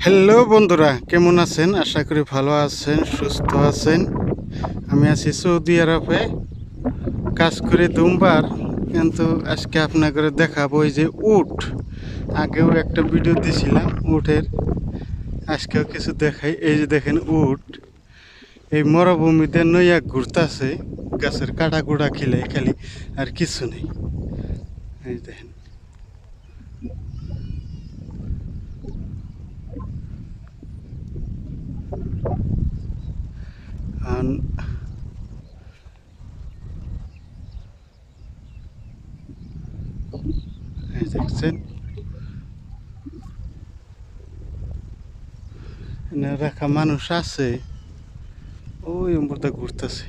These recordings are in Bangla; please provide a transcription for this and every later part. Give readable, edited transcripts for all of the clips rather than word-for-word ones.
হ্যালো বন্ধুরা, কেমন আছেন? আশা করি ভালো আছেন, সুস্থ আছেন। আমি আছি সৌদি আরবে, কাজ করে দুমবার। কিন্তু আজকে আপনাদের দেখাবো এই যে উট। আগেও একটা ভিডিও দিয়েছিলাম উটের, আজকেও কিছু দেখাই। এই যে দেখেন উট এই মরুভূমিতে নইয়া ঘুরতাছে, গাছের কাটা কুড়া খিলে খালি, আর কিছু নেই। এই দেখেন, এই দেখছেন এনে রাখা মানুষ আছে, ওই উম্বরটা ঘুরতেছে।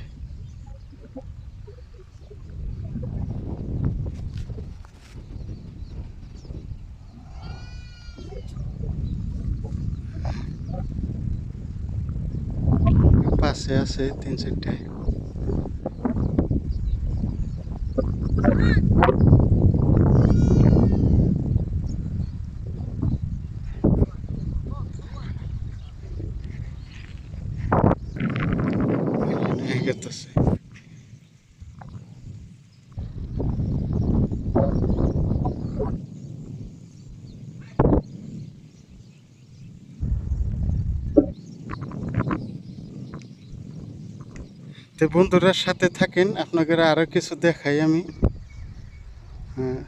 পাশে আছে 3-4টে। গেতেছে। তো বন্ধুরা সাথে থাকেন, আপনাদের আরো কিছু দেখাই আমি। হ্যাঁ।